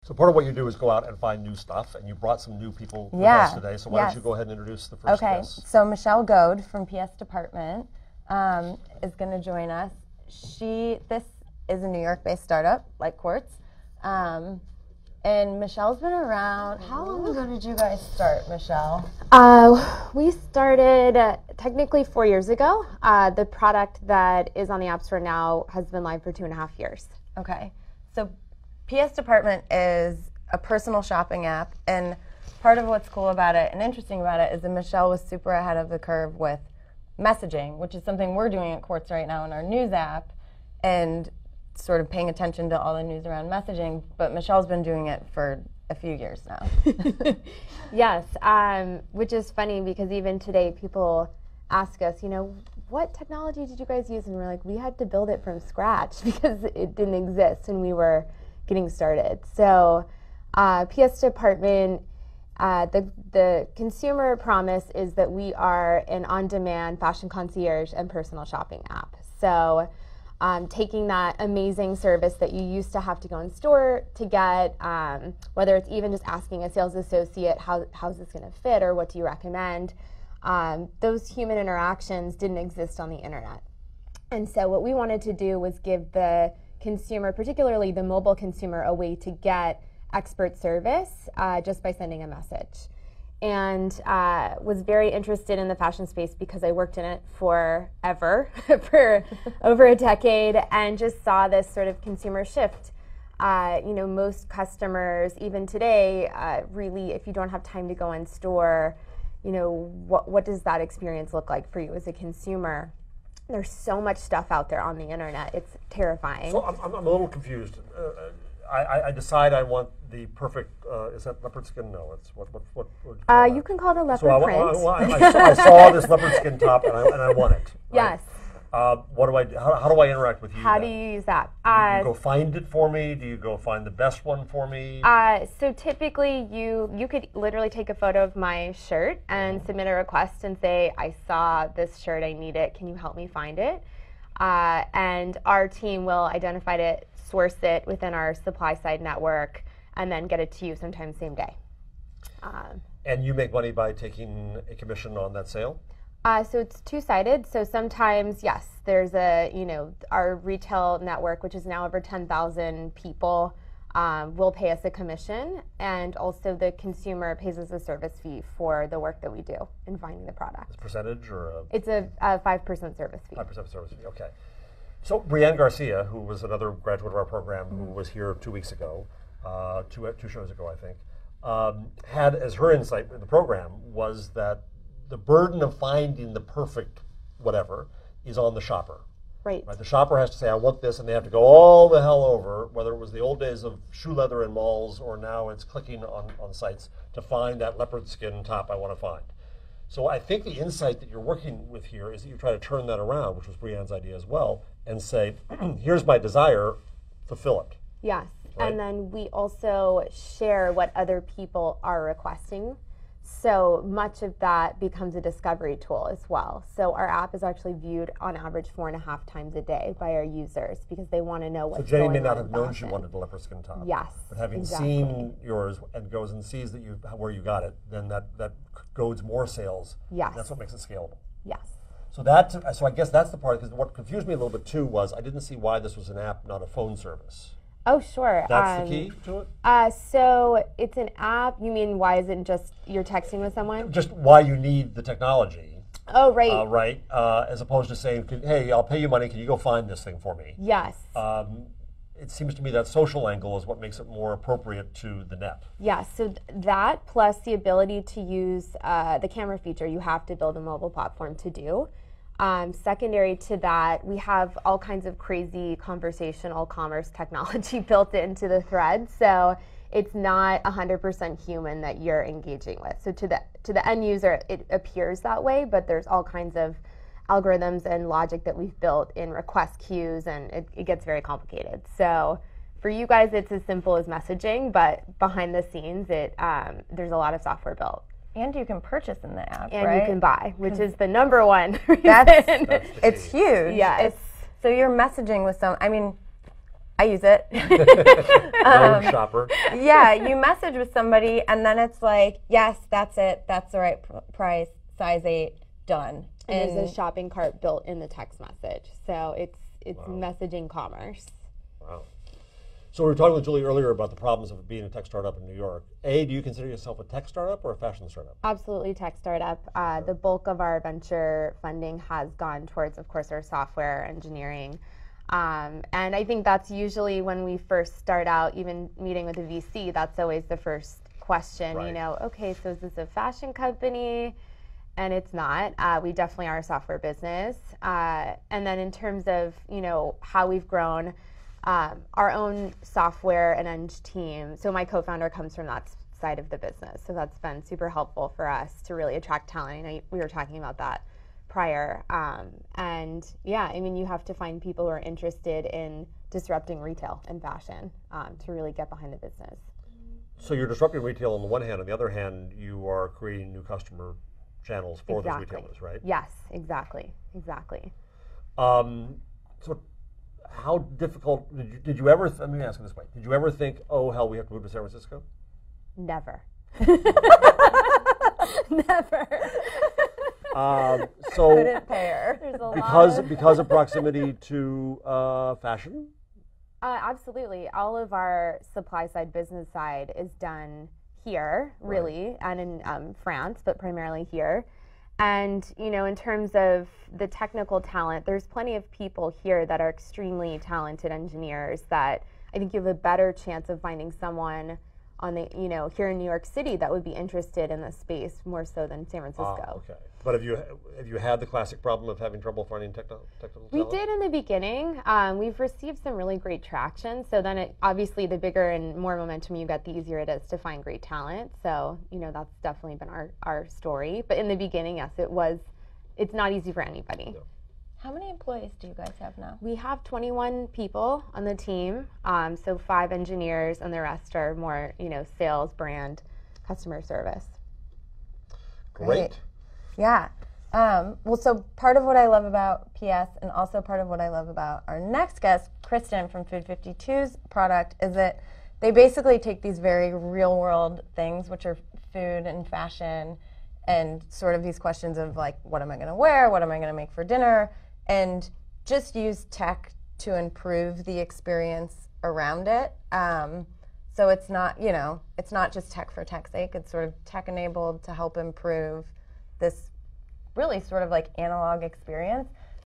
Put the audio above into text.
So part of what you do is go out and find new stuff, and you brought some new people with us today. So why don't you go ahead and introduce the first guest? Okay, so Michelle Goad from PS Department is going to join us. This is a New York-based startup like Quartz, and Michelle's been around. How long ago did you guys start, Michelle? We started technically 4 years ago. The product that is on the App Store now has been live for 2.5 years. Okay, so PS Department is a personal shopping app, and part of what's cool about it and interesting about it is that Michelle was super ahead of the curve with messaging, which is something we're doing at Quartz right now in our news app, and sort of paying attention to all the news around messaging, but Michelle's been doing it for a few years now. Yes, which is funny because even today people ask us, what technology did you guys use? And we're like, we had to build it from scratch because it didn't exist and we were getting started. So PS Department, the consumer promise is that we are an on-demand fashion concierge and personal shopping app. So taking that amazing service that you used to have to go in store to get, whether it's even just asking a sales associate, how's this going to fit or what do you recommend, those human interactions didn't exist on the internet. And so what we wanted to do was give the consumer, particularly the mobile consumer, a way to get expert service just by sending a message. And was very interested in the fashion space because I worked in it forever, for over a decade, and just saw this sort of consumer shift. Most customers, even today, really, if you don't have time to go in store, what does that experience look like for you as a consumer? There's so much stuff out there on the internet. It's terrifying. So I'm a little confused. I decide I want the perfect, is that leopard skin? No, it's what you can call it a leopard print. I saw this leopard skin top and I want it. Right? Yes. What do I do? How do I interact with you? How do you use that? Do you go find it for me? Do you go find the best one for me? So typically you could literally take a photo of my shirt and submit a request and say, I saw this shirt, I need it, can you help me find it? And our team will identify it, source it within our supply side network, and then get it to you sometime same day. And you make money by taking a commission on that sale? So it's two-sided. So sometimes, yes, there's our retail network, which is now over 10,000 people, will pay us a commission, and also the consumer pays us a service fee for the work that we do in finding the product. Is it a percentage or It's a 5% service fee. 5% service fee, okay. So Brianne Garcia, who was another graduate of our program, who was here 2 weeks ago, two shows ago, I think, had as her insight in the program was that the burden of finding the perfect whatever is on the shopper. Right. The shopper has to say, I want this, and they have to go all the hell over, whether it was the old days of shoe leather in malls or now it's clicking on sites to find that leopard skin top I want to find. So I think the insight that you're working with here is that you try to turn that around, which was Brianne's idea as well, and say, here's my desire, fulfill it. Yes, right? And then we also share what other people are requesting. So much of that becomes a discovery tool as well. So our app is actually viewed on average 4.5 times a day by our users because they want to know what's going on. So Jenny may not have known she wanted the leopard skin top. Yes, but having seen yours and goes and sees that where you got it, then that goads more sales. Yes. That's what makes it scalable. Yes. So I guess that's the part, because what confused me a little bit too was I didn't see why this was an app, not a phone service. Oh, sure. That's the key to it? So it's an app. You mean why isn't just you're texting with someone? Just why you need the technology. Oh, right. Right. As opposed to saying, hey, I'll pay you money. Can you go find this thing for me? Yes. It seems to me that social angle is what makes it more appropriate to the net. Yes. So that plus the ability to use the camera feature, you have to build a mobile platform to do. Secondary to that, we have all kinds of crazy conversational commerce technology built into the thread, so it's not 100% human that you're engaging with. So to the end user, it appears that way, but there's all kinds of algorithms and logic that we've built in request queues, and it gets very complicated. So for you guys, it's as simple as messaging, but behind the scenes, there's a lot of software built. And you can purchase in the app, and right? you can buy, which is the number one reason. It's huge. Yeah. So you're messaging with I I use it. Known shopper. Yeah, you message with somebody, and then it's like, yes, that's it. That's the right price, size 8, done. And there's a shopping cart built in the text message. So it's Wow. messaging commerce. Wow. So we were talking with Julie earlier about the problems of being a tech startup in New York. A, do you consider yourself a tech startup or a fashion startup? Absolutely tech startup. The bulk of our venture funding has gone towards, of course, our software engineering. And I think that's usually when we first start out, even meeting with a VC, that's always the first question, Right. you know, okay, so is this a fashion company? And it's not. We definitely are a software business. And then in terms of, you know, how we've grown, our own software and eng team. So my co-founder comes from that side of the business. So that's been super helpful for us to really attract talent. I know we were talking about that prior. And yeah, I mean, you have to find people who are interested in disrupting retail and fashion to really get behind the business. So you're disrupting retail on the one hand. On the other hand, you are creating new customer channels for those retailers, right? Yes, exactly. So how difficult, did you ever, let me ask it this way, did you ever think, oh hell, we have to move to San Francisco? Never. So Couldn't pay her. There's a lot. because of proximity to fashion? Absolutely. All of our supply side, business side is done here, really, and in France, but primarily here. And, you know, in terms of the technical talent, there's plenty of people here that are extremely talented engineers that I think you have a better chance of finding someone on the, you know, here in New York City that would be interested in this space more so than San Francisco. Okay. But have you had the classic problem of having trouble finding technical We talent? did in the beginning. We've received some really great traction. So then, obviously, the bigger and more momentum you get, the easier it is to find great talent. So, you know, that's definitely been our story. But in the beginning, yes, it's not easy for anybody. No. How many employees do you guys have now? We have 21 people on the team. So 5 engineers, and the rest are more, you know, sales, brand, customer service. Great. Yeah. Well, so part of what I love about PS and also part of what I love about our next guest, Kristen from Food 52's product, is that they basically take these very real world things, which are food and fashion, and sort of these questions of like, what am I going to wear? What am I going to make for dinner? And just use tech to improve the experience around it. So it's not, you know, it's not just tech for tech's sake. It's sort of tech enabled to help improve this really sort of like analog experience.